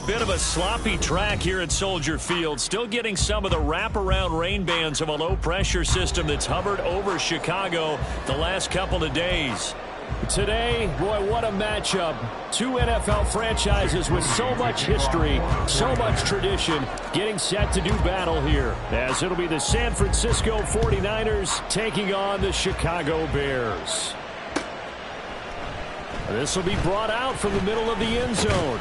bit of a sloppy track here at Soldier Field. Still getting some of the wraparound rain bands of a low-pressure system that's hovered over Chicago the last couple of days. Today, boy, what a matchup. Two NFL franchises with so much history, so much tradition, getting set to do battle here, as it'll be the San Francisco 49ers taking on the Chicago Bears. This will be brought out from the middle of the end zone.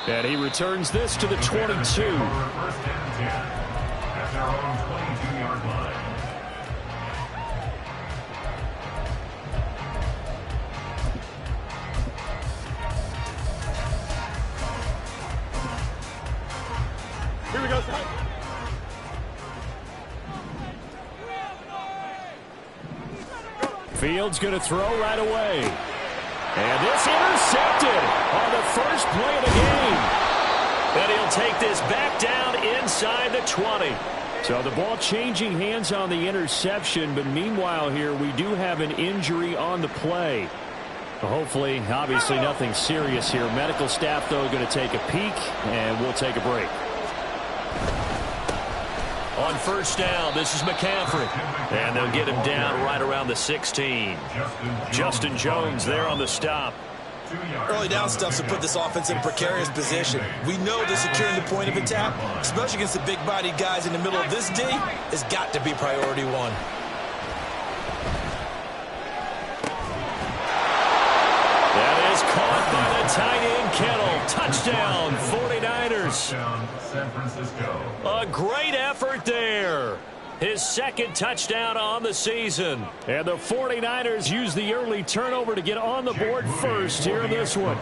And he returns this to the 22. First and 10 at their own 22-yard line. Here we go, Ty. Fields going to throw right away. And this intercepted on the first play of the game. And he'll take this back down inside the 20. So the ball changing hands on the interception, but meanwhile here we do have an injury on the play. Hopefully, obviously nothing serious here. Medical staff, though, going to take a peek, and we'll take a break. On first down, this is McCaffrey. And they'll get him down right around the 16. Justin Jones there on the stop. Early down stuff to put this offense in a precarious position. We know that securing the point of attack, especially against the big-bodied guys in the middle of this D, has got to be priority one. That is caught by the tight end Kittle. Touchdown, 49ers. San Francisco. A great effort there. His second touchdown on the season. And the 49ers use the early turnover to get on the board first here in this one.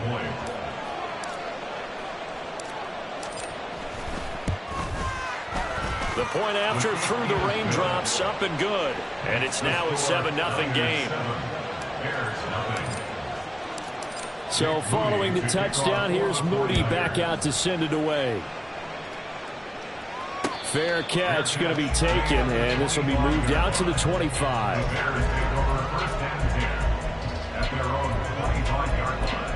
The point after through the raindrops, up and good. And it's now a 7-0 game. So following the touchdown, here's Moody back out to send it away. Fair catch going to be taken, and this will be moved out to the 25. The Bears take over first and 10 at their own 25-yard line.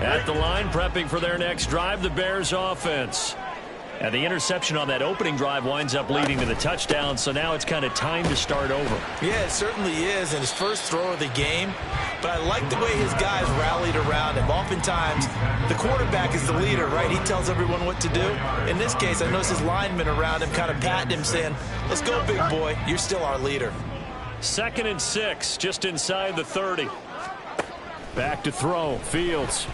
At the line, prepping for their next drive, the Bears offense. And the interception on that opening drive winds up leading to the touchdown, so now it's kind of time to start over. Yeah, it certainly is in his first throw of the game. But I like the way his guys rallied around him. Oftentimes, the quarterback is the leader, right? He tells everyone what to do. In this case, I noticed his linemen around him kind of patting him, saying, let's go, big boy. You're still our leader. 2nd and 6, just inside the 30. Back to throw, Fields.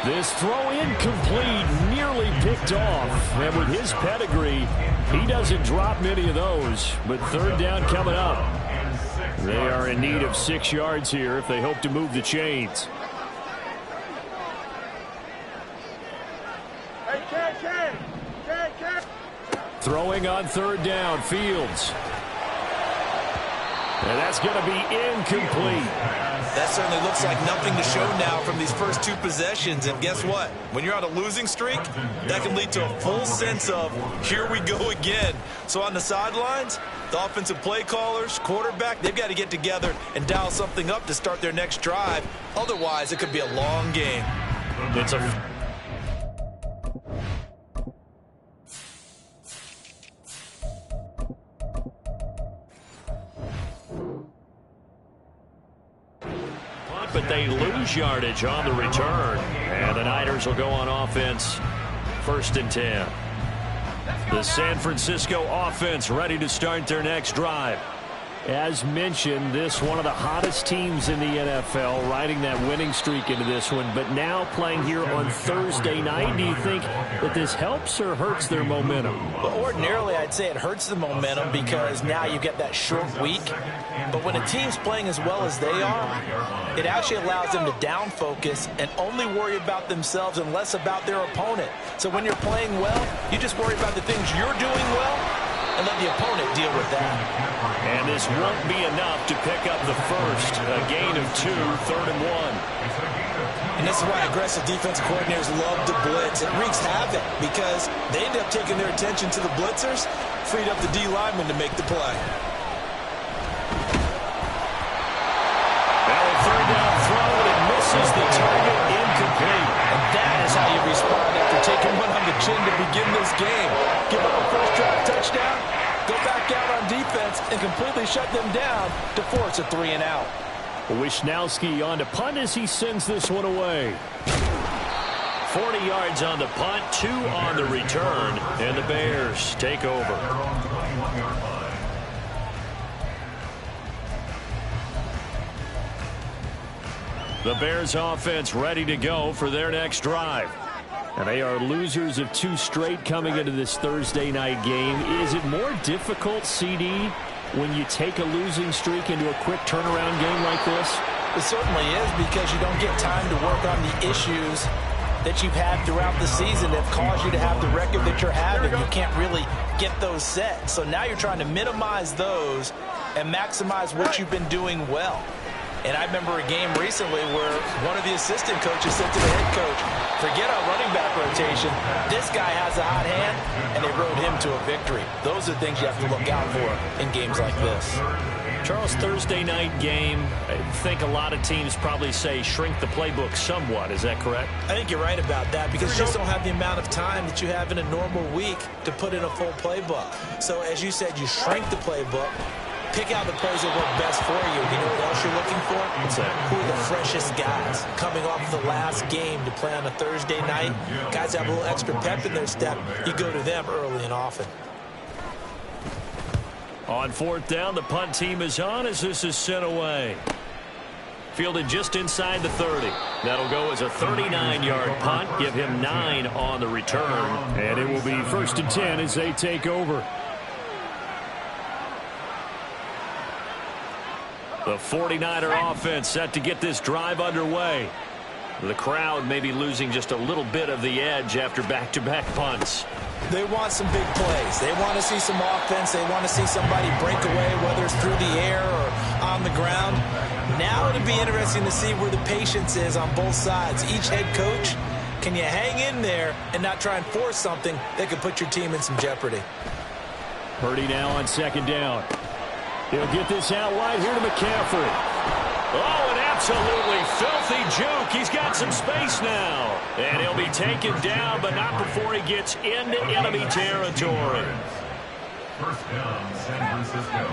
This throw incomplete, nearly picked off. And with his pedigree, he doesn't drop many of those. But third down coming up. They are in need of 6 yards here if they hope to move the chains. Throwing on third down, Fields. And that's going to be incomplete. That certainly looks like nothing to show now from these first 2 possessions. And guess what? When you're on a losing streak, that can lead to a full sense of, here we go again. So on the sidelines, the offensive play callers, quarterback, they've got to get together and dial something up to start their next drive. Otherwise, it could be a long game. It's a... but they lose yardage on the return. And the Niners will go on offense. 1st and 10. The San Francisco offense ready to start their next drive. As mentioned, this one of the hottest teams in the NFL, riding that winning streak into this one, but now playing here on Thursday night. Do you think that this helps or hurts their momentum? Well, ordinarily, I'd say it hurts the momentum because now you get that short week. But when a team's playing as well as they are, it actually allows them to down focus and only worry about themselves and less about their opponent. So when you're playing well, you just worry about the things you're doing well and let the opponent deal with that. And this won't be enough to pick up the first. A gain of 2, 3rd and 1. And this is why aggressive defensive coordinators love to blitz. It wreaks havoc because they end up taking their attention to the blitzers, freed up the D lineman to make the play. Now a third down throw, and it misses the target, incomplete. And that is how you respond after taking one on the chin to begin this game. Give up a first drive touchdown, go back out on defense, and completely shut them down to force a 3-and-out. Wishnowski on to punt as he sends this one away. 40 yards on the punt, 2 on the return, and the Bears take over. The Bears offense ready to go for their next drive. And they are losers of 2 straight coming into this Thursday night game. Is it more difficult, CD, when you take a losing streak into a quick turnaround game like this? It certainly is, because you don't get time to work on the issues that you've had throughout the season that have caused you to have the record that you're having. You can't really get those set. So now you're trying to minimize those and maximize what you've been doing well. And I remember a game recently where one of the assistant coaches said to the head coach, forget our running back rotation. This guy has a hot hand, and they rode him to a victory. Those are things you have to look out for in games like this. Charles, Thursday night game, I think a lot of teams probably say shrink the playbook somewhat. Is that correct? I think you're right about that, because you just don't have the amount of time that you have in a normal week to put in a full playbook. So as you said, you shrink the playbook. Pick out the plays that work best for you. You know what else you're looking for? What's that? Who are the freshest guys coming off the last game to play on a Thursday night? Guys that have a little extra pep in their step. You go to them early and often. On 4th down, the punt team is on as this is sent away. Fielded just inside the 30. That'll go as a 39-yard punt. Give him 9 on the return. And it will be 1st and 10 as they take over. The 49er offense set to get this drive underway. The crowd may be losing just a little bit of the edge after back-to-back punts. They want some big plays. They want to see some offense. They want to see somebody break away, whether it's through the air or on the ground. Now it'll be interesting to see where the patience is on both sides. Each head coach, can you hang in there and not try and force something that could put your team in some jeopardy? Purdy now on 2nd down. He'll get this out wide here to McCaffrey. Oh, an absolutely filthy juke. He's got some space now. And he'll be taken down, but not before he gets into enemy territory. 1st down, San Francisco.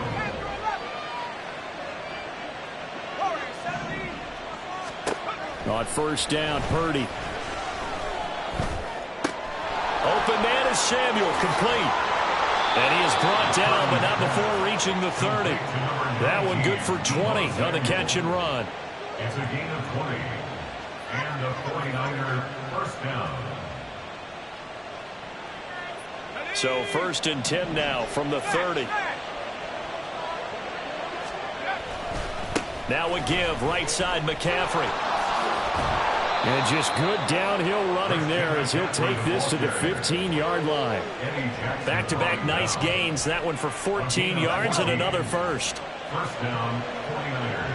On 1st down, Purdy. Open man is Samuel, complete. And he is brought down, but not before reaching the 30. That one good for 20 on the catch and run. It's a gain of 20. And a 49er 1st down. So 1st and 10 now from the 30. Now a give, right side McCaffrey. And just good downhill running there as he'll take this to the 15-yard line. Back-to-back nice gains. That one for 14 yards and another first. 1st down, 49ers.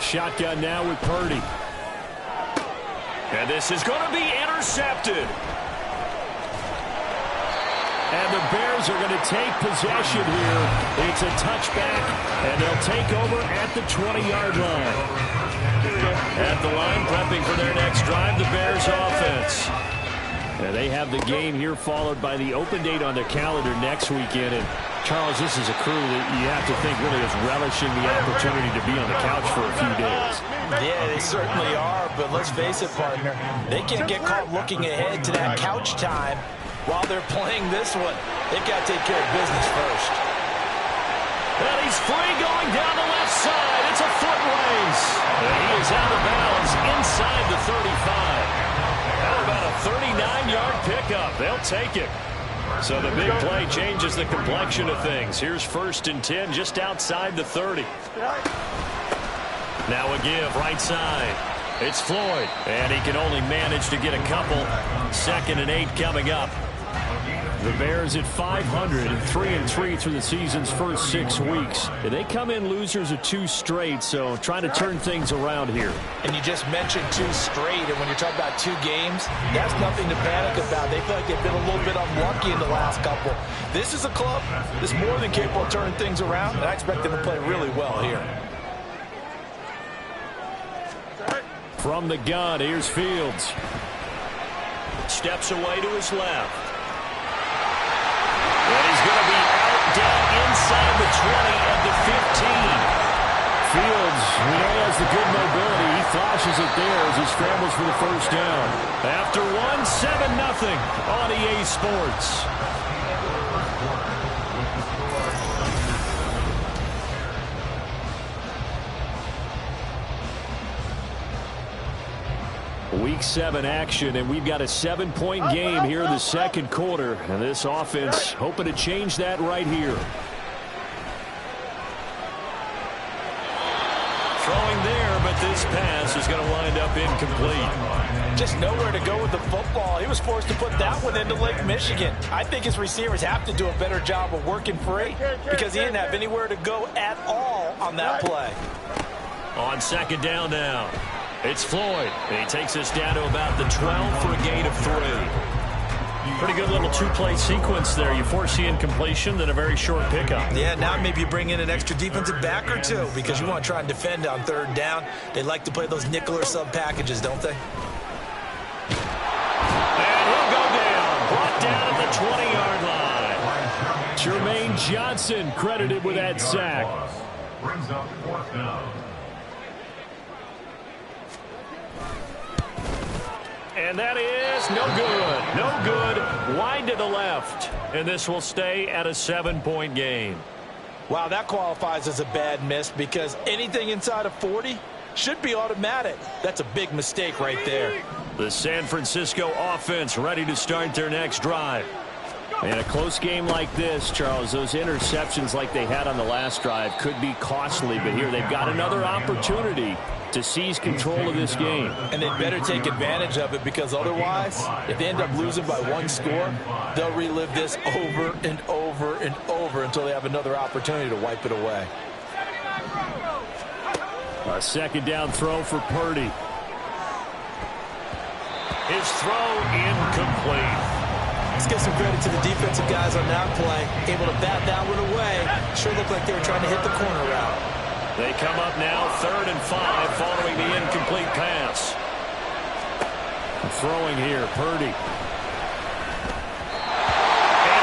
Shotgun now with Purdy. And this is going to be intercepted. And the Bears are going to take possession here. It's a touchback, and they'll take over at the 20-yard line. At the line, prepping for their next drive, the Bears offense. And they have the game here followed by the open date on their calendar next weekend. And Charles, this is a crew that you have to think really is relishing the opportunity to be on the couch for a few days. Yeah, they certainly are, but let's face it, partner, they can't get caught looking ahead to that couch time while they're playing this one. They've got to take care of business first. And he's free going down the left side. It's a foot race. And he is out of bounds inside the 35. How about a 39-yard pickup? They'll take it. So the big play changes the complexion of things. Here's 1st and 10 just outside the 30. Now a give, right side. It's Floyd, and he can only manage to get a couple. 2nd and 8 coming up. The Bears at 500, 3-3 through the season's first 6 weeks. And they come in losers of 2 straight, so trying to turn things around here. And you just mentioned 2 straight, and when you're talking about 2 games, that's nothing to panic about. They feel like they've been a little bit unlucky in the last couple. This is a club that's more than capable of turning things around, and I expect them to play really well here. From the gun, here's Fields. Steps away to his left. And he's going to be out down inside the 20 at the 15. Fields, we know he has the good mobility. He flashes it there as he scrambles for the first down. After 7-0 on EA Sports. Week 7 action, and we've got a 7-point game here in the second quarter. And this offense hoping to change that right here. Throwing there, but this pass is going to wind up incomplete. Just nowhere to go with the football. He was forced to put that one into Lake Michigan. I think his receivers have to do a better job of working free because he didn't have anywhere to go at all on that play. On 2nd down now. It's Floyd, and he takes us down to about the 12 for a gain of 3. Pretty good little 2-play sequence there. You force the incompletion, then a very short pickup. Yeah, now maybe you bring in an extra defensive back or 2 because you want to try and defend on 3rd down. They like to play those nickel or sub packages, don't they? And he'll go down. Brought down at the 20-yard line. Jermaine Johnson credited with that sack. Brings up 4th down. And that is no good. No good. Wide to the left. And this will stay at a 7-point game. Wow, that qualifies as a bad miss because anything inside of 40 should be automatic. That's a big mistake right there. The San Francisco offense ready to start their next drive. In a close game like this, Charles, those interceptions like they had on the last drive could be costly. But here they've got another opportunity to seize control of this game. And they'd better take advantage of it because otherwise, if they end up losing by 1 score, they'll relive this over and over and over until they have another opportunity to wipe it away. A 2nd down throw for Purdy. His throw incomplete. Let's give some credit to the defensive guys on that play. Able to bat that one away. Sure looked like they were trying to hit the corner route. They come up now 3rd and 5 following the incomplete pass. Throwing here, Purdy. And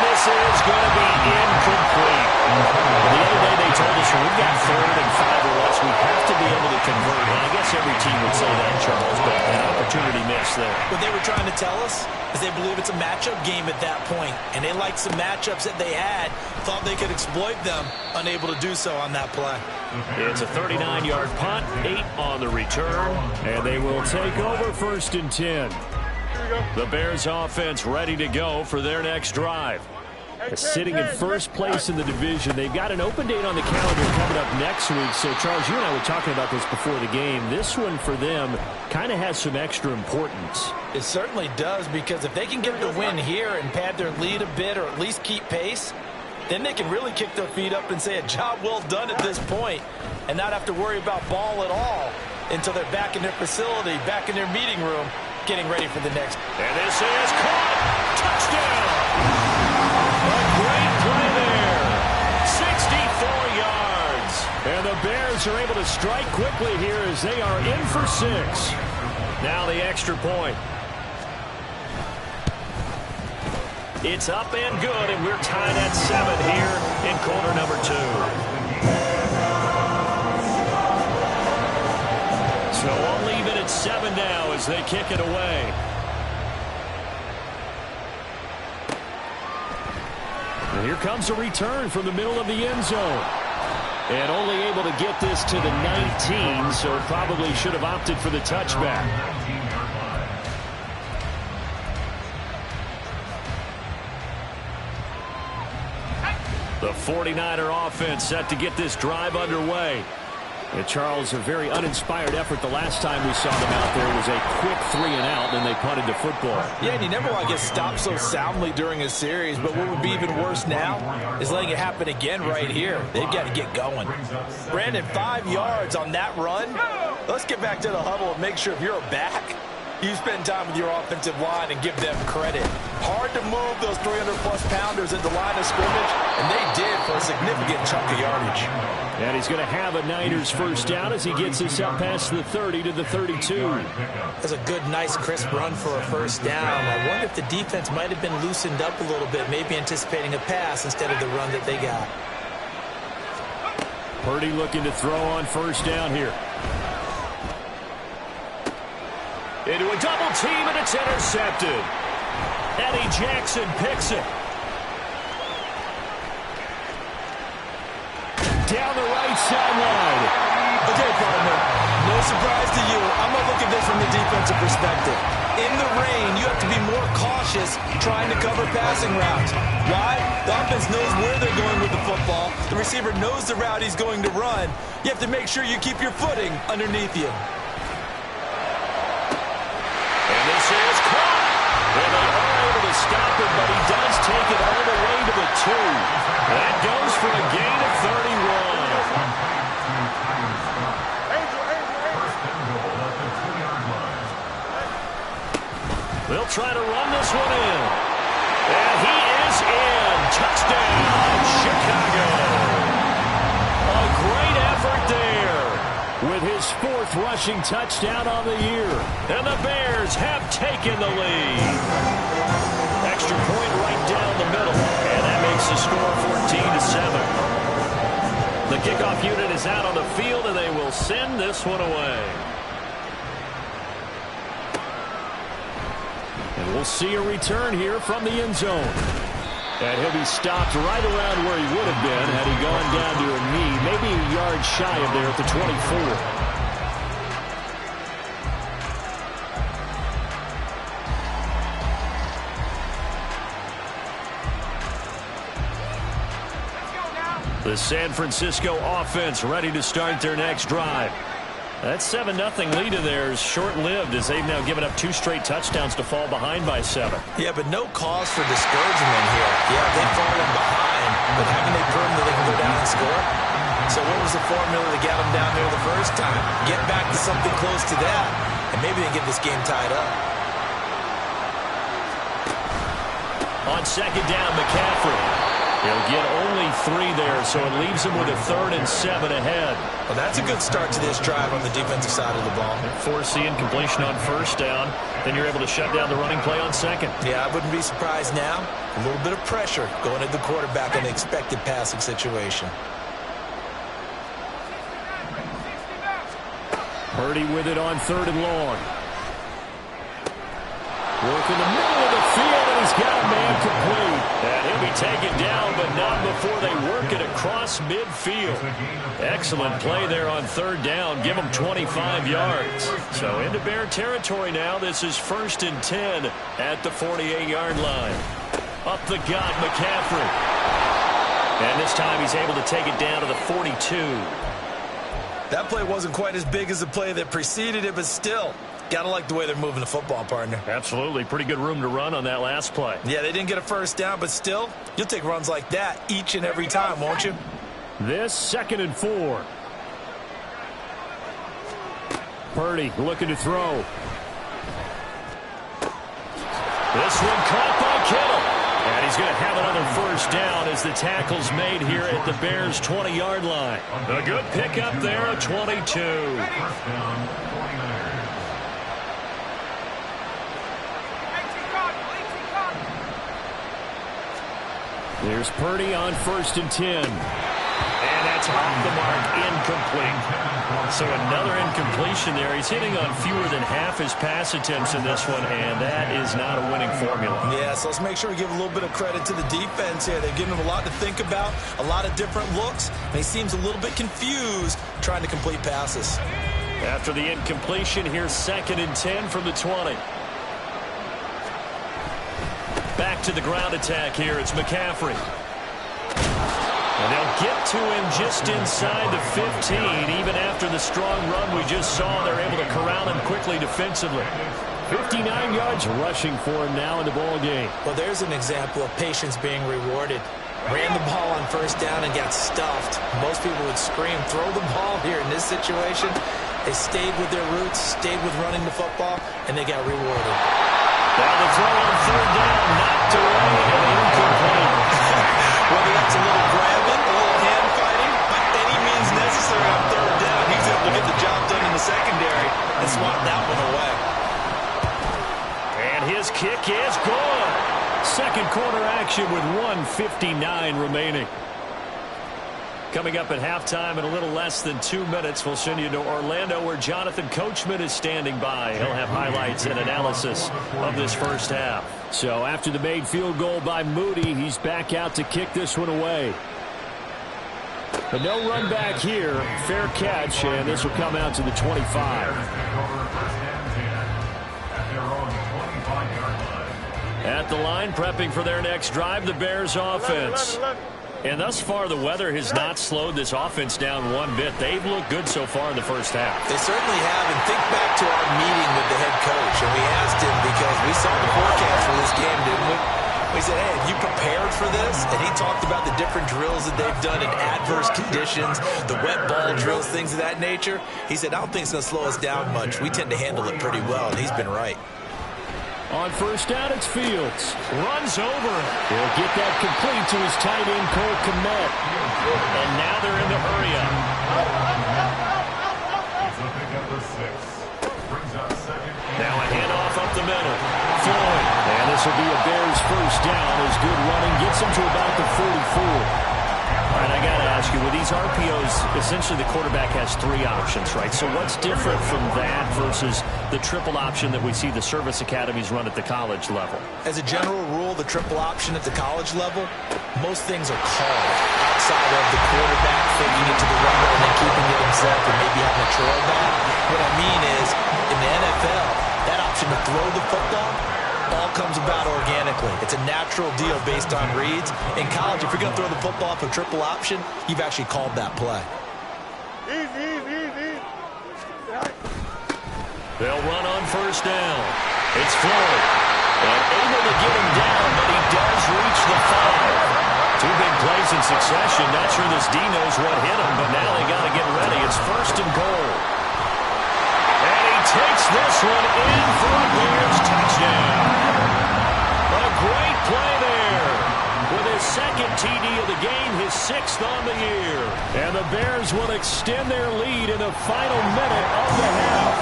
this is going to be incomplete. The other day they told us we've got 3rd and 5 or less. We have to be able to convert. And I guess every team would say that, Charles, but an opportunity missed there. What they were trying to tell us is they believe it's a matchup game at that point, and they liked some matchups that they had, thought they could exploit them, unable to do so on that play. It's a 39-yard punt, 8 on the return, and they will take over 1st and 10. The Bears offense ready to go for their next drive. Sitting in first place in the division. They've got an open date on the calendar coming up next week. So, Charles, you and I were talking about this before the game. This one for them kind of has some extra importance. It certainly does, because if they can get the win here and pad their lead a bit or at least keep pace, then they can really kick their feet up and say a job well done at this point and not have to worry about ball at all until they're back in their facility, back in their meeting room, getting ready for the next. And this is caught. Touchdown. A great play there. 64 yards. And the Bears are able to strike quickly here as they are in for 6. Now the extra point. It's up and good, and we're tied at 7 here in quarter number 2. So we'll leave it at 7 now as they kick it away. And here comes a return from the middle of the end zone. And only able to get this to the 19, so probably should have opted for the touchback. The 49er offense set to get this drive underway. And Charles, a very uninspired effort the last time we saw them out there was a quick 3-and-out, and they punted the football. Yeah, and you never want to get stopped so soundly during a series, but what would be even worse now is letting it happen again right here. They've got to get going. Brandon, 5 yards on that run. Let's get back to the huddle and make sure if you're a back, you spend time with your offensive line and give them credit. Hard to move those 300-plus pounders at the line of scrimmage, and they did for a significant chunk of yardage. And he's going to have a Niners first down as he gets us up past the 30 to the 32. That's a good, nice, crisp run for a first down. I wonder if the defense might have been loosened up a little bit, maybe anticipating a pass instead of the run that they got. Purdy looking to throw on first down here. Into a double team, and it's intercepted. Eddie Jackson picks it. Down the right sideline. Okay, partner, no surprise to you. I'm going to look at this from the defensive perspective. In the rain, you have to be more cautious trying to cover passing routes. Why? The offense knows where they're going with the football. The receiver knows the route he's going to run. You have to make sure you keep your footing underneath you. And this is caught. And they are able to stop it, but he does take it all the way to the 2. That goes for a gain of 31. They'll try to run this one in. And he is in. Touchdown, Chicago. A great effort there with his 4th rushing touchdown on the year. And the Bears have taken the lead. Extra point right down the middle. And that makes the score 14-7. The kickoff unit is out on the field, and they will send this one away. And we'll see a return here from the end zone. And he'll be stopped right around where he would have been had he gone down to a knee, maybe a yard shy of there at the 24. The San Francisco offense ready to start their next drive. That 7-0 lead of theirs short-lived as they've now given up 2 straight touchdowns to fall behind by 7. Yeah, but no cause for discouragement here. Yeah, they've fallen behind, but haven't they proven that they can go down and score? So what was the formula that got them down there the first time? Get back to something close to that, and maybe they get this game tied up. On second down, McCaffrey. He'll get only 3 there, so it leaves him with a 3rd and 7 ahead. Well, that's a good start to this drive on the defensive side of the ball. Forcing completion on first down. Then you're able to shut down the running play on second. Yeah, I wouldn't be surprised now. A little bit of pressure going at the quarterback in an expected passing situation. Purdy with it on 3rd and long. Work in the middle of the field, and he's got a man complete. And he'll be taken down, but not before they work it across midfield. Excellent play there on 3rd down. Give him 25 yards. So into Bear territory now. This is 1st and 10 at the 48-yard line. Up the gut, McCaffrey. And this time he's able to take it down to the 42. That play wasn't quite as big as the play that preceded it, but still, got to like the way they're moving the football, partner. Absolutely. Pretty good room to run on that last play. Yeah, they didn't get a first down, but still, you'll take runs like that each and every time, won't you? This 2nd and 4. Purdy looking to throw. This one caught by Kittle. And he's going to have another first down as the tackle's made here at the Bears' 20-yard line. A good pickup there at 22. There's Purdy on 1st and 10. And that's off the mark, incomplete. So another incompletion there. He's hitting on fewer than half his pass attempts in this one, and that is not a winning formula. Yeah, so let's make sure we give a little bit of credit to the defense here. They've given him a lot to think about, a lot of different looks, and he seems a little bit confused trying to complete passes. After the incompletion, here's 2nd and 10 from the 20. Back to the ground attack here. It's McCaffrey. And they'll get to him just inside the 15. Even after the strong run we just saw, they're able to corral him quickly defensively. 59 yards rushing for him now in the ball game. Well, there's an example of patience being rewarded. Ran the ball on first down and got stuffed. Most people would scream, throw the ball here. In this situation, they stayed with their roots, stayed with running the football, and they got rewarded. Now the throw on third down, knocked away and incomplete. Whether that's a little grabbing, a little hand fighting, by any means necessary on third down, he's able to get the job done in the secondary and swat that one away. And his kick is good. Second quarter action with 1:59 remaining. Coming up at halftime in a little less than 2 minutes, we'll send you to Orlando where Jonathan Coachman is standing by. He'll have highlights and analysis of this first half. So after the made field goal by Moody, he's back out to kick this one away. But no run back here. Fair catch, and this will come out to the 25. At the line, prepping for their next drive, the Bears offense. And thus far, the weather has not slowed this offense down one bit. They've looked good so far in the first half. They certainly have. And think back to our meeting with the head coach. And we asked him because we saw the forecast for this game, didn't we? We said, hey, have you prepared for this? And he talked about the different drills that they've done in adverse conditions, the wet ball drills, things of that nature. He said, I don't think it's going to slow us down much. We tend to handle it pretty well, and he's been right. On first down, it's Fields. Runs over. He'll get that complete to his tight end, Cole Kmet. And now they're in the hurry up. Now a handoff up the middle. Floyd. And this will be a Bears first down as good running gets him to about the 44. All right, I got to ask you, with these RPOs, essentially the quarterback has three options, right? So what's different from that versus the triple option that we see the service academies run at the college level? As a general rule, the triple option at the college level, most things are called outside of the quarterback faking it to the runner and then keeping it himself and maybe having a trail back. What I mean is, in the NFL, that option to throw the football all comes about organically. It's a natural deal based on reads. In college, if you're going to throw the football for triple option, you've actually called that play. Easy. They'll run on first down. It's Floyd. And able to get him down, but he does reach the 5. Two big plays in succession. Not sure this D knows what hit him, but now they got to get ready. It's first and goal. And he takes this one in for a Bears touchdown. A great play there. With his second TD of the game, his 6th on the year. And the Bears will extend their lead in the final minute of the half.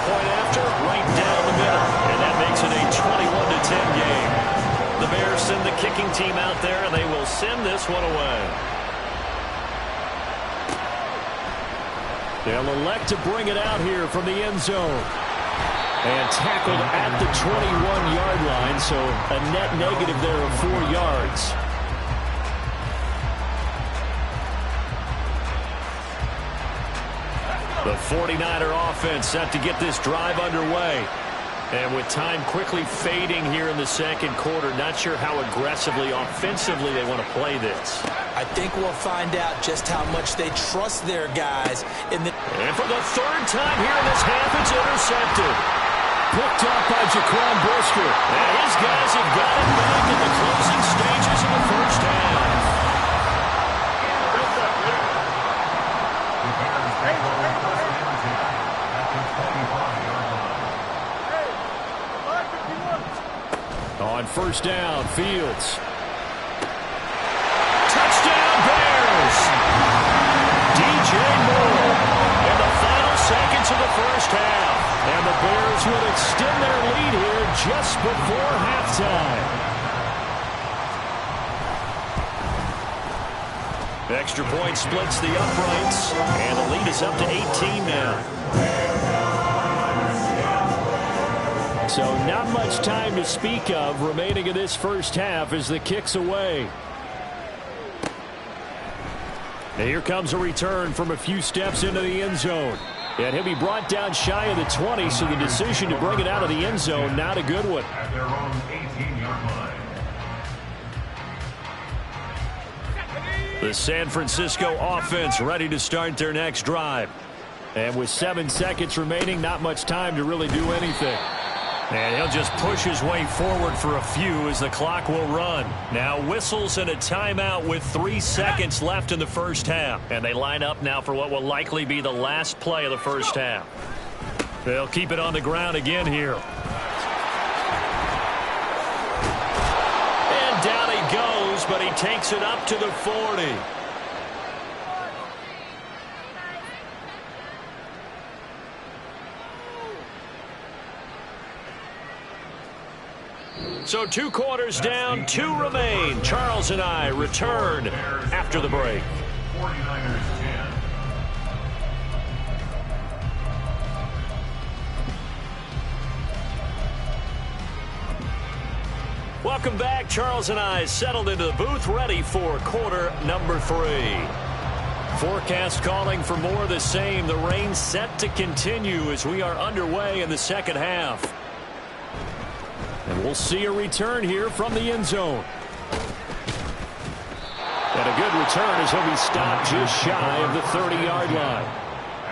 Point after, right down the middle. And that makes it a 21-10 game. The Bears send the kicking team out there, and they will send this one away. They'll elect to bring it out here from the end zone. And tackled at the 21-yard line, so a net negative there of 4 yards. The 49er offense set to get this drive underway. And with time quickly fading here in the second quarter, not sure how aggressively, offensively they want to play this. I think we'll find out just how much they trust their guys. And for the third time here in this half, it's intercepted. Picked up by Jaquan Brisker. And his guys have got it back in the closing stages of the first half. On first down, Fields. Touchdown, Bears! DJ Moore in the final seconds of the first half. And the Bears will extend their lead here just before halftime. Extra point splits the uprights, and the lead is up to 18 now. So not much time to speak of remaining in this first half as the kick's away. And here comes a return from a few steps into the end zone. And he'll be brought down shy of the 20, so the decision to bring it out of the end zone, not a good one. At their own 18-yard line. The San Francisco offense ready to start their next drive. And with 7 seconds remaining, not much time to really do anything. And he'll just push his way forward for a few as the clock will run. Now whistles and a timeout with 3 seconds left in the first half. And they line up now for what will likely be the last play of the first half. They'll keep it on the ground again here. And down he goes, but he takes it up to the 40. So 2 quarters down, 2 remain. Charles and I return after the break. 49ers 10. Welcome back. Charles and I settled into the booth, ready for quarter number 3. Forecast calling for more of the same. The rain set to continue as we are underway in the second half. And we'll see a return here from the end zone. And a good return as he'll be stopped just shy of the 30-yard line.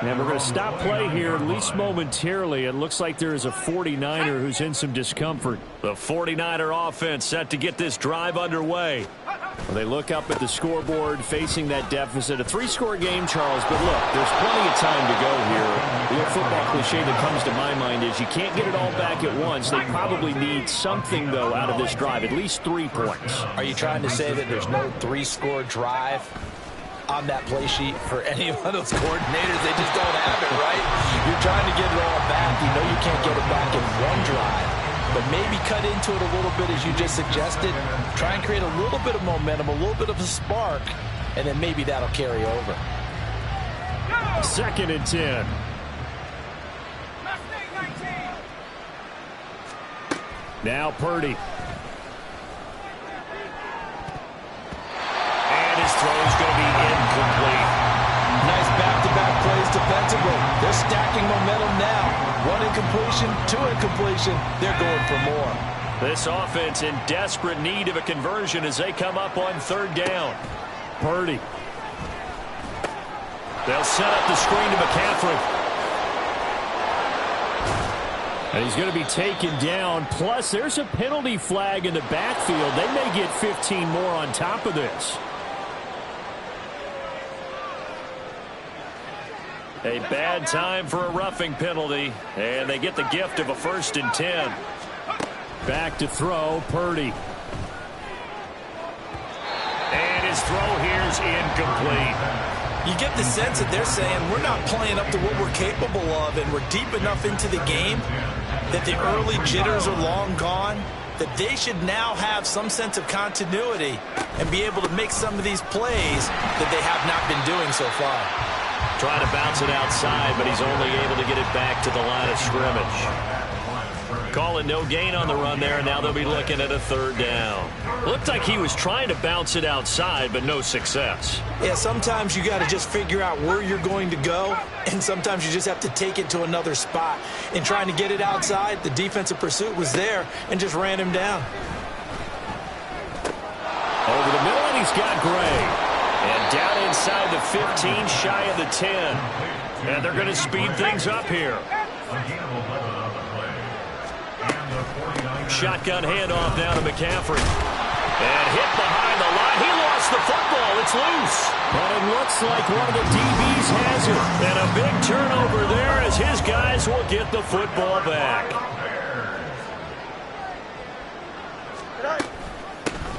And we're going to stop play here, at least momentarily. It looks like there is a 49er who's in some discomfort. The 49er offense set to get this drive underway. Well, they look up at the scoreboard facing that deficit. A 3-score game, Charles, but look, there's plenty of time to go here. The old football cliche that comes to my mind is you can't get it all back at once. They probably need something, though, out of this drive, at least 3 points. Are you trying to say that there's no 3-score drive on that play sheet for any of those coordinators? They just don't have it, right? You're trying to get it all back. You know you can't get it back in one drive. But maybe cut into it a little bit as you just suggested. Try and create a little bit of momentum, a little bit of a spark, and then maybe that'll carry over. 2nd and 10. Now Purdy. And his throw is going to be incomplete. Nice back-to-back plays defensively. They're stacking momentum now. 1 incompletion, 2 incompletion. They're going for more. This offense in desperate need of a conversion as they come up on 3rd down. Purdy. They'll set up the screen to McCaffrey. And he's going to be taken down. Plus, there's a penalty flag in the backfield. They may get 15 more on top of this. A bad time for a roughing penalty, and they get the gift of a 1st and 10. Back to throw, Purdy. And his throw here's incomplete. You get the sense that they're saying we're not playing up to what we're capable of, and we're deep enough into the game that the early jitters are long gone, that they should now have some sense of continuity and be able to make some of these plays that they have not been doing so far. Trying to bounce it outside, but he's only able to get it back to the line of scrimmage. Calling no gain on the run there, and now they'll be looking at a 3rd down. Looked like he was trying to bounce it outside, but no success. Yeah, sometimes you got to just figure out where you're going to go, and sometimes you just have to take it to another spot. In trying to get it outside, the defensive pursuit was there and just ran him down. Over the middle, and he's got Gray. And down inside the 15, shy of the 10. And they're going to speed things up here. Shotgun handoff down to McCaffrey. And hit behind the line. He lost the football. It's loose. But it looks like one of the DBs has it. And a big turnover there as his guys will get the football back.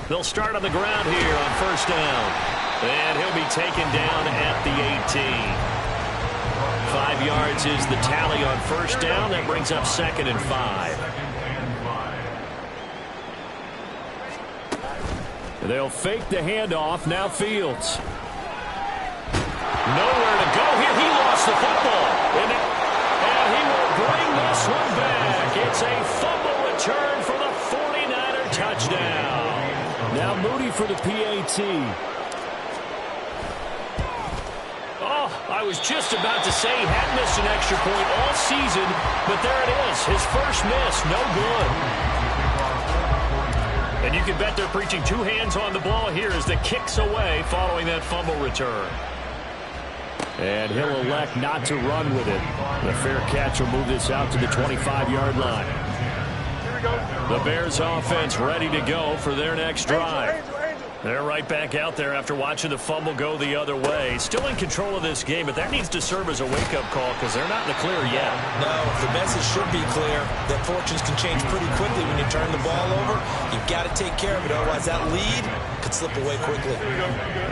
They'll start on the ground here on 1st down. And he'll be taken down at the 18. 5 yards is the tally on 1st down. That brings up 2nd and 5. They'll fake the handoff. Now Fields. Nowhere to go here. He lost the football. And he will bring this one back. It's a fumble return for the 49er touchdown. Now Moody for the PAT. Oh, I was just about to say he hadn't missed an extra point all season, but there it is. His first miss, no good. And you can bet they're preaching two hands on the ball here as the kick's away following that fumble return. And he'll elect not to run with it. The fair catch will move this out to the 25-yard line. The Bears offense ready to go for their next drive. They're right back out there after watching the fumble go the other way. Still in control of this game, but that needs to serve as a wake-up call because they're not in the clear yet. No, the message should be clear that fortunes can change pretty quickly when you turn the ball over. You've got to take care of it, otherwise that lead could slip away quickly.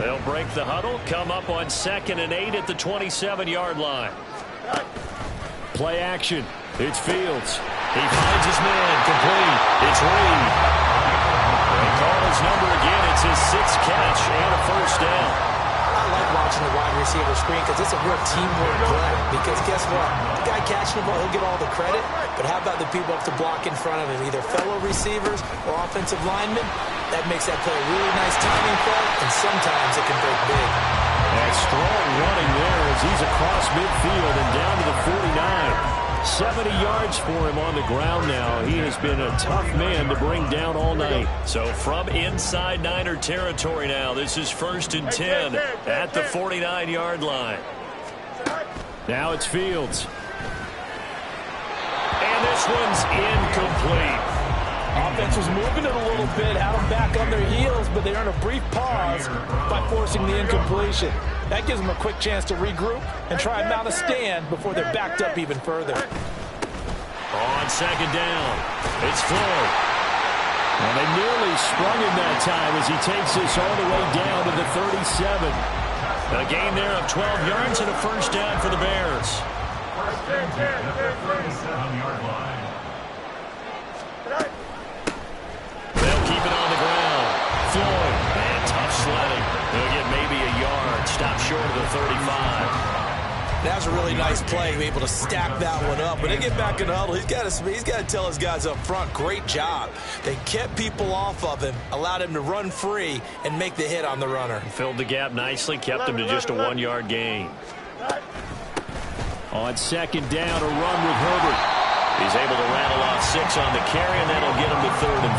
They'll break the huddle, come up on 2nd and 8 at the 27-yard line. Play action. It's Fields. He finds his man. Complete. It's Reed. They call his number again. It's his 6th catch and a first down. I like watching the wide receiver screen because it's a real teamwork play. Because guess what? The guy catching the ball, he'll get all the credit. But how about the people up to block in front of him, either fellow receivers or offensive linemen? That makes that play a really nice timing play, and sometimes it can break big. That strong running there as he's across midfield and down to the 49. 70 yards for him on the ground now. He has been a tough man to bring down all night. So from inside Niner territory now, this is 1st and 10 at the 49-yard line. Now it's Fields. And this one's incomplete. Offense was moving it a little bit, had them back on their heels, but they earned a brief pause by forcing the incompletion. That gives them a quick chance to regroup and try and mount a stand before they're backed up even further. On 2nd down, it's Floyd. And they nearly sprung him that time as he takes this all the way down to the 37. A gain there of 12 yards and a first down for the Bears. First and 10 at the 37-yard line. They'll keep it on the ground. Floyd, and tough sledding. They'll get maybe a yard. Stop short of the 35. That was a really nice play, able to stack that one up. When they get back in the huddle, he's got to tell his guys up front, great job. They kept people off of him, allowed him to run free and make the hit on the runner. Filled the gap nicely, kept him to just a 1-yard gain. On 2nd down, a run with Herbert. He's able to rattle off 6 on the carry, and that'll get him to 3rd and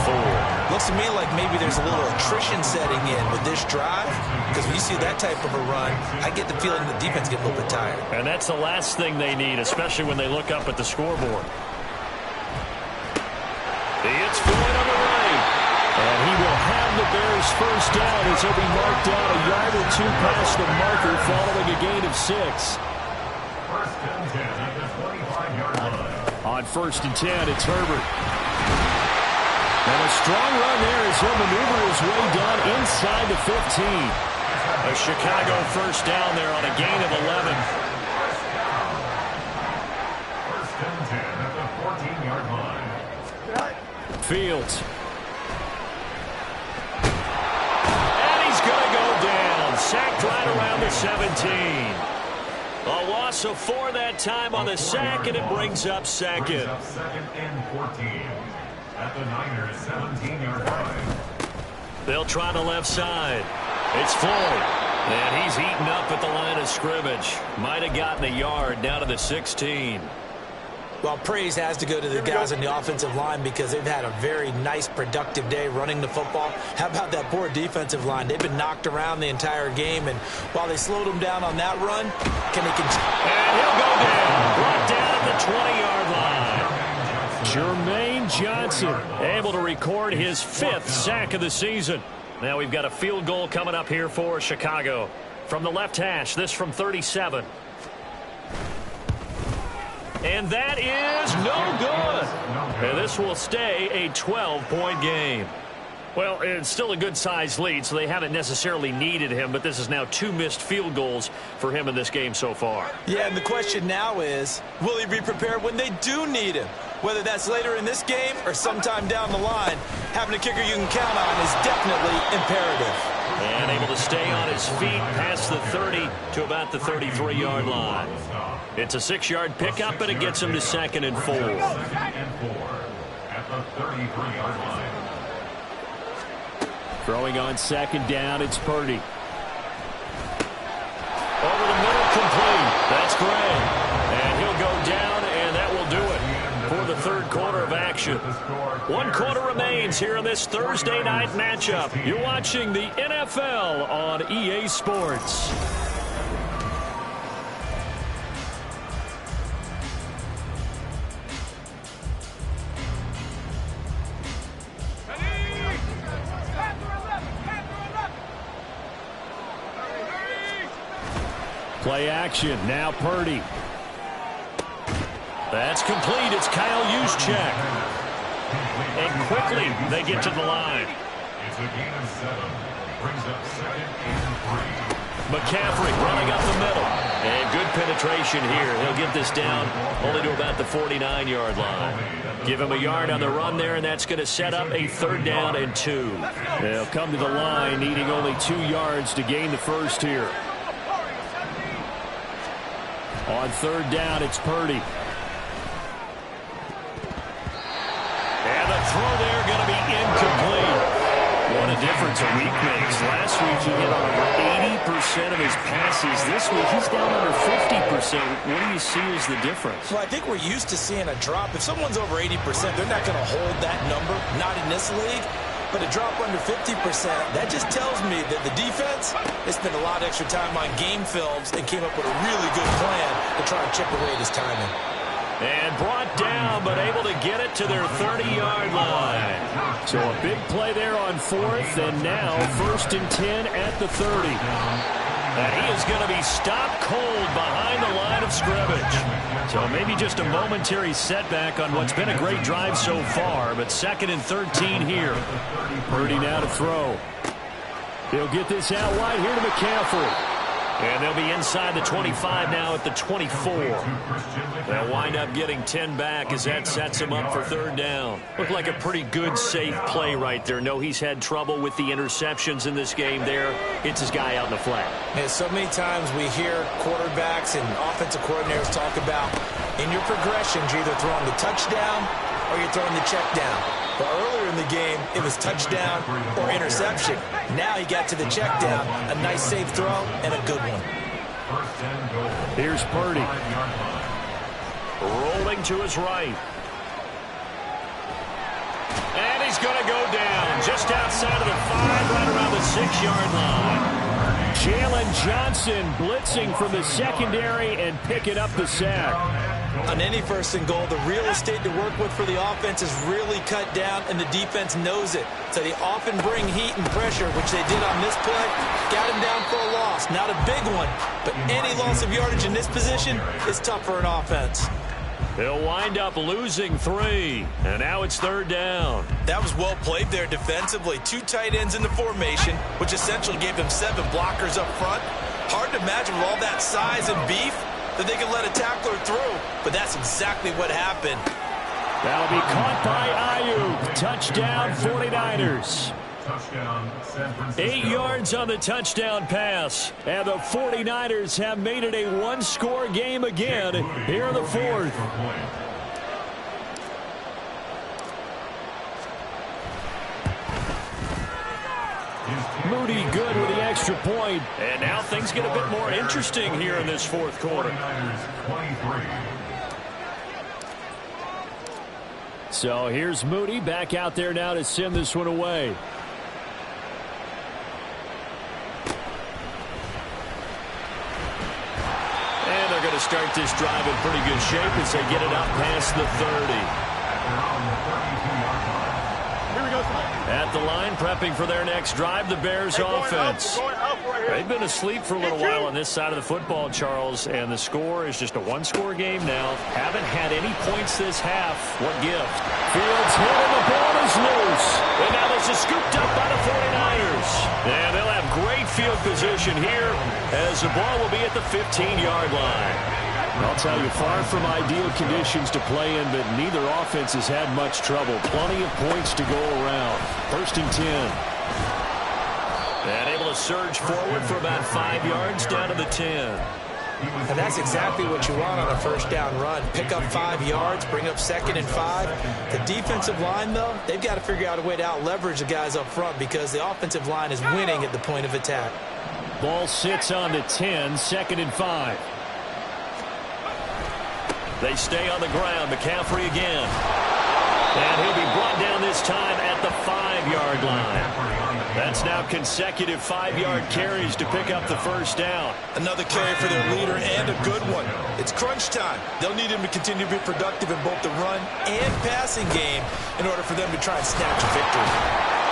4. Looks to me like maybe there's a little attrition setting in with this drive, because when you see that type of a run, I get the feeling the defense gets a little bit tired. And that's the last thing they need, especially when they look up at the scoreboard. It's Floyd on the right. And he will have the Bears first down as he'll be marked down a yard or 2 past the marker following a gain of 6. First and 10 at the 25-yard line. On 1st and 10, it's Herbert. And a strong run there as he'll maneuver his way down inside the 15. A Chicago first down there on a gain of 11. First and 10 at the 14-yard line. Fields. And he's going to go down. Sacked right around the 17. A loss of 4 that time on the sack, and it brings up 2nd. Brings up 2nd and 14 at the Niners' 17-yard line. They'll try the left side. It's Floyd. And he's eaten up at the line of scrimmage. Might have gotten a yard down to the 16. Well, praise has to go to the guys on the offensive line because they've had a very nice, productive day running the football. How about that poor defensive line? They've been knocked around the entire game, and while they slowed them down on that run, can they continue? And he'll go down. Brought down at the 20-yard line. Jermaine Johnson able to record his 5th sack of the season. Now we've got a field goal coming up here for Chicago. From the left hash, this from 37. And that is no good. And this will stay a 12-point game. Well, it's still a good-sized lead, so they haven't necessarily needed him, but this is now 2 missed field goals for him in this game so far. Yeah, and the question now is, will he be prepared when they do need him? Whether that's later in this game or sometime down the line, having a kicker you can count on is definitely imperative. And able to stay on his feet past the 30 to about the 33-yard line. It's a 6-yard pickup, but it gets him to 2nd and 4. 2nd and 4 at the 33-yard line. Throwing on 2nd down, it's Purdy. Over the middle, complete. That's Gray. And he'll go down, and that will do it for the 3rd quarter of action. The score 1 quarter remains here in this Thursday night matchup. You're watching the NFL on EA Sports. Play action. Now Purdy. That's complete. It's Kyle Juszczyk. And quickly they get to the line. It's a gain of 7. Brings up 2nd and 3. McCaffrey running up the middle. And good penetration here. He'll get this down only to about the 49-yard line. Give him a yard on the run there, and that's going to set up a 3rd down and 2. They'll come to the line needing only 2 yards to gain the first here. On 3rd down, it's Purdy. And the throw there going to be incomplete. What a difference a week makes. Last week he hit on over 80% of his passes. This week he's down under 50%. What do you see as the difference? Well, I think we're used to seeing a drop. If someone's over 80%, they're not going to hold that number, not in this league. But a drop under 50%, that just tells me that the defense has spent a lot of extra time on game films and came up with a really good plan to try and chip away at his timing. And brought down, but able to get it to their 30-yard line. So a big play there on 4th, and now 1st and 10 at the 30. And he is going to be stopped cold behind the line of scrimmage. So maybe just a momentary setback on what's been a great drive so far, but 2nd and 13 here. Purdy now to throw. He'll get this out wide here to McCaffrey. And they'll be inside the 25 now at the 24. They'll wind up getting 10 back as that sets him up for 3rd down. Looked like a pretty good, safe play right there. No, he's had trouble with the interceptions in this game there. Hits his guy out in the flat. And so many times we hear quarterbacks and offensive coordinators talk about in your progressions, you're either throwing the touchdown or you're throwing the check down. But earlier in the game, it was touchdown or interception. Now he got to the check down, a nice safe throw, and a good one. Here's Purdy. Rolling to his right. And he's going to go down just outside of the 5, right around the 6-yard line. Jalen Johnson blitzing from the secondary and picking up the sack. On any 1st and goal, the real estate to work with for the offense is really cut down, and the defense knows it. So they often bring heat and pressure, which they did on this play. Got him down for a loss. Not a big one, but any loss of yardage in this position is tough for an offense. They'll wind up losing 3, and now it's 3rd down. That was well played there defensively. 2 tight ends in the formation, which essentially gave them 7 blockers up front. Hard to imagine with all that size and beef that they can let a tackler through, but that's exactly what happened. That'll be caught by Ayuk. Touchdown 49ers. Touchdown, San Francisco. 8 yards on the touchdown pass. And the 49ers have made it a 1-score game again here in the 4th. Moody good with the extra point. And now things get a bit more interesting here in this 4th quarter. 23. So here's Moody back out there now to send this one away. And they're going to start this drive in pretty good shape as they get it up past the 30. At the line, prepping for their next drive, the Bears offense. They've been asleep for a little while on this side of the football, Charles, and the score is just a 1-score game now. Haven't had any points this half. What gift? Fields hit and the ball is loose. And now this is scooped up by the 49ers. And they'll have great field position here as the ball will be at the 15-yard line. I'll tell you, far from ideal conditions to play in, but neither offense has had much trouble. Plenty of points to go around. 1st and 10. And able to surge forward for about 5 yards down to the 10. And that's exactly what you want on a 1st down run. Pick up 5 yards, bring up 2nd and 5. The defensive line, though, they've got to figure out a way to out-leverage the guys up front because the offensive line is winning at the point of attack. Ball sits on the 10, 2nd and 5. They stay on the ground. McCaffrey again. And he'll be brought down this time at the 5-yard line. That's now consecutive 5-yard carries to pick up the first down. Another carry for their leader and a good one. It's crunch time. They'll need him to continue to be productive in both the run and passing game in order for them to try and snatch a victory.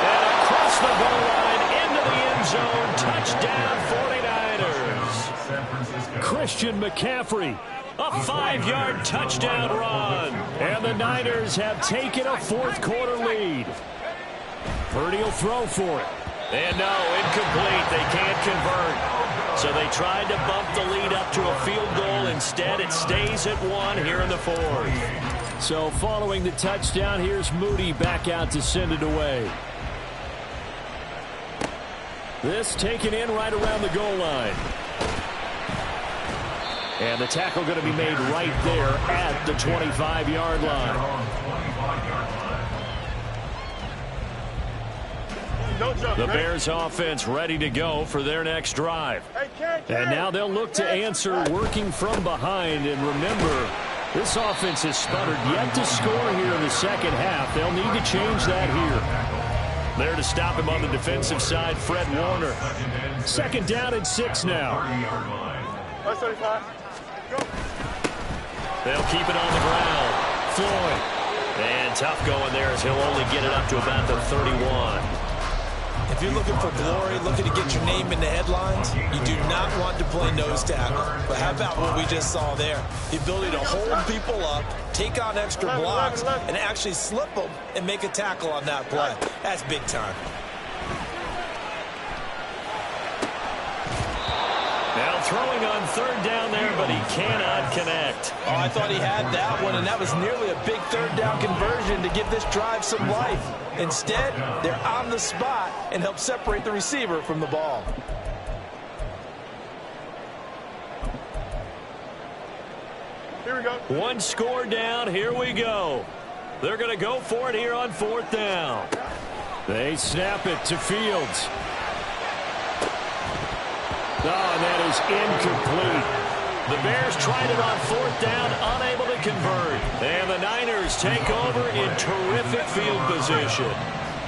And across the goal line, into the end zone, touchdown 49ers. Christian McCaffrey, a 5-yard touchdown run. And the Niners have taken a fourth-quarter lead. Purdy will throw for it. And no, incomplete. They can't convert. So they tried to bump the lead up to a field goal. Instead, it stays at 1 here in the fourth. So following the touchdown, here's Moody back out to send it away. This taken in right around the goal line. And the tackle going to be made right there at the 25-yard line. The Bears offense ready to go for their next drive. And now they'll look to answer working from behind. And remember, this offense has sputtered yet to score here in the second half. They'll need to change that here. There to stop him on the defensive side, Fred Warner. Second down and 6 now. They'll keep it on the ground. Floyd. And tough going there as he'll only get it up to about the 31. If you're looking for glory, looking to get your name in the headlines, you do not want to play nose tackle. But how about what we just saw there? The ability to hold people up, take on extra blocks, and actually slip them and make a tackle on that play. That's big time. Now throwing on third down there, but he cannot connect. Oh, I thought he had that one, and that was nearly a big third down conversion to give this drive some life. Instead, they're on the spot and help separate the receiver from the ball. Here we go. One score down. Here we go. They're going to go for it here on fourth down. They snap it to Fields. Oh, and that is incomplete. The Bears tried it on fourth down, unable to convert. And the Niners take over in terrific field position.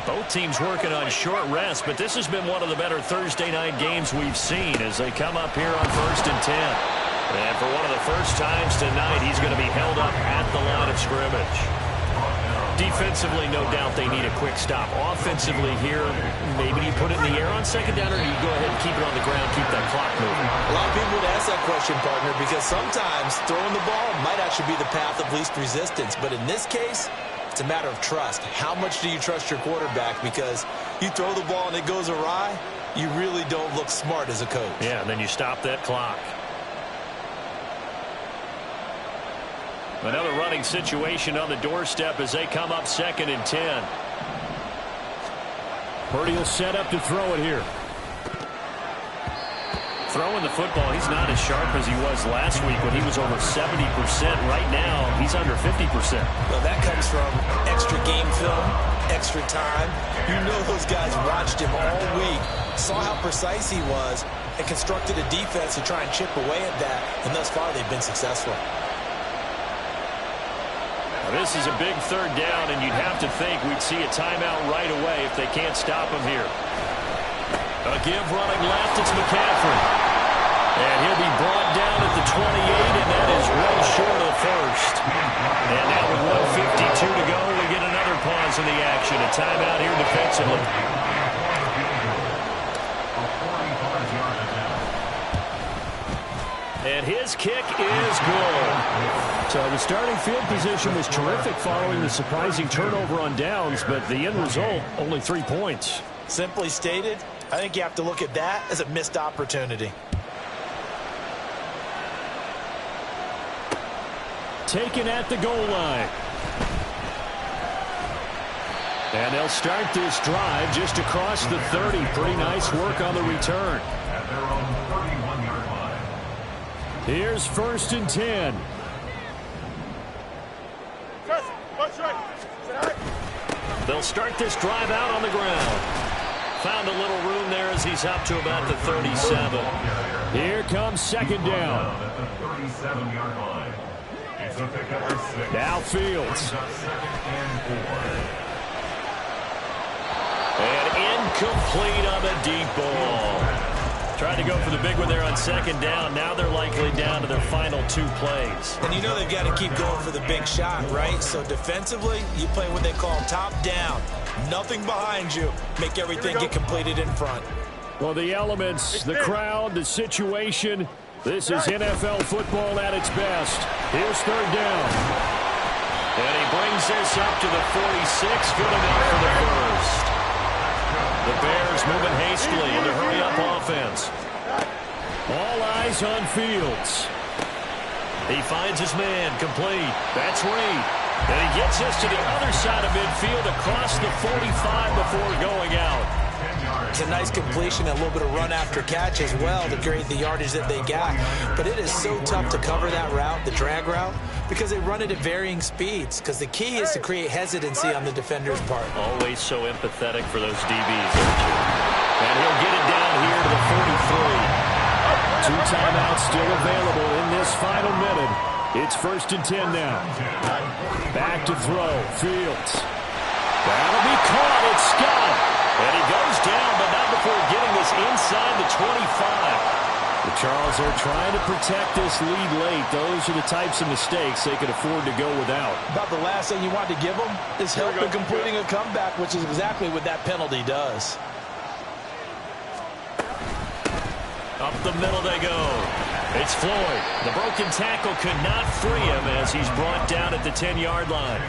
Both teams working on short rest, but this has been one of the better Thursday night games we've seen as they come up here on 1st and 10. And for one of the first times tonight, he's going to be held up at the line of scrimmage. Defensively, no doubt they need a quick stop. Offensively here, maybe you put it in the air on second down, or you go ahead and keep it on the ground, keep that clock moving. A lot of people would ask that question, partner, because sometimes throwing the ball might actually be the path of least resistance. But in this case, it's a matter of trust. How much do you trust your quarterback? Because you throw the ball and it goes awry, you really don't look smart as a coach. Yeah, and then you stop that clock. Another running situation on the doorstep as they come up 2nd and 10. Purdy will set up to throw it here. Throwing the football, he's not as sharp as he was last week when he was over 70%. Right now, he's under 50%. Well, that comes from extra game film, extra time. You know those guys watched him all week, saw how precise he was, and constructed a defense to try and chip away at that. And thus far, they've been successful. This is a big third down, and you'd have to think we'd see a timeout right away if they can't stop him here. A give running left, it's McCaffrey. And he'll be brought down at the 28, and that is well short of the first. And now with 1:52 to go, we get another pause in the action. A timeout here defensively. And his kick is good. So the starting field position was terrific following the surprising turnover on downs, but the end result, only 3 points. Simply stated, I think you have to look at that as a missed opportunity. Taken at the goal line. And they'll start this drive just across the 30. Pretty nice work on the return. At their own 31-yard line. Here's 1st and 10. They'll start this drive out on the ground. Found a little room there as he's up to about the 37. Here comes second down. At the 37-yard line. Now Fields. And incomplete on the deep ball. Tried to go for the big one there on second down. Now they're likely down to their final 2 plays. And you know they've got to keep going for the big shot, right? So defensively, you play what they call top down. Nothing behind you. Make everything get completed in front. Well, the elements, the crowd, the situation. This is NFL football at its best. Here's third down. And he brings this up to the 46. Good enough for the first. The Bears moving hastily in the hurry-up offense. All eyes on Fields. He finds his man complete. That's Reed. And he gets this to the other side of midfield across the 45 before going out. It's a nice completion, a little bit of run after catch as well to create the yardage that they got. But it is so tough to cover that route, the drag route, because they run it at varying speeds. Because the key is to create hesitancy on the defender's part. Always so empathetic for those DBs, aren't you? And he'll get it down here to the 43. 2 timeouts still available in this final minute. It's 1st and 10 now. Back to throw. Fields. That'll be caught. It's Scott. And he goes down, but not before getting this inside the 25. The Charles are trying to protect this lead late. Those are the types of mistakes they could afford to go without. About the last thing you want to give them is help in completing a comeback, which is exactly what that penalty does. Up the middle they go. It's Floyd. The broken tackle could not free him as he's brought down at the 10-yard line.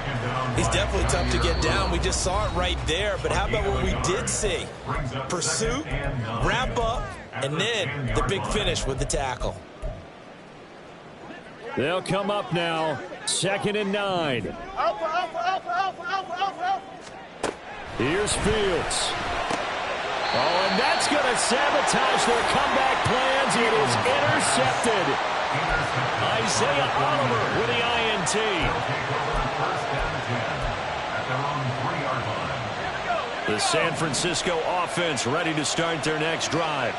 He's definitely tough to get down. We just saw it right there. But how about what we did see? Pursuit, wrap up, and then the big finish with the tackle. They'll come up now. 2nd and 9. Here's Fields. Oh, and that's going to sabotage their comeback plans. It is intercepted. Isaiah Oliver with the INT. The San Francisco offense ready to start their next drive.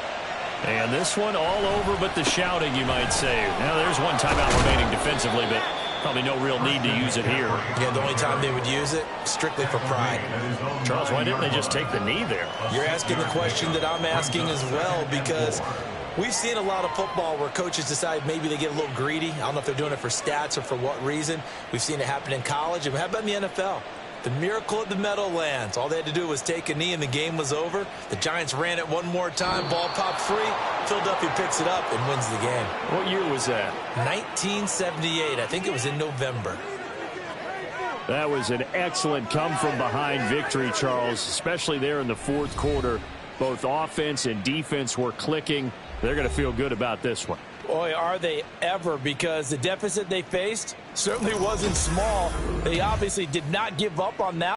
And this one all over but the shouting, you might say. Now there's one timeout remaining defensively, but probably no real need to use it here. Yeah, the only time they would use it, strictly for pride. Charles, why didn't they just take the knee there? You're asking the question that I'm asking as well, because we've seen a lot of football where coaches decide maybe they get a little greedy. I don't know if they're doing it for stats or for what reason. We've seen it happen in college. And how about in the NFL? The miracle of the Meadowlands. All they had to do was take a knee and the game was over. The Giants ran it one more time. Ball popped free. Philadelphia picks it up and wins the game. What year was that? 1978. I think it was in November. That was an excellent come-from-behind victory, Charles, especially there in the 4th quarter. Both offense and defense were clicking. They're going to feel good about this one. Boy, are they ever, because the deficit they faced certainly wasn't small. They obviously did not give up on that.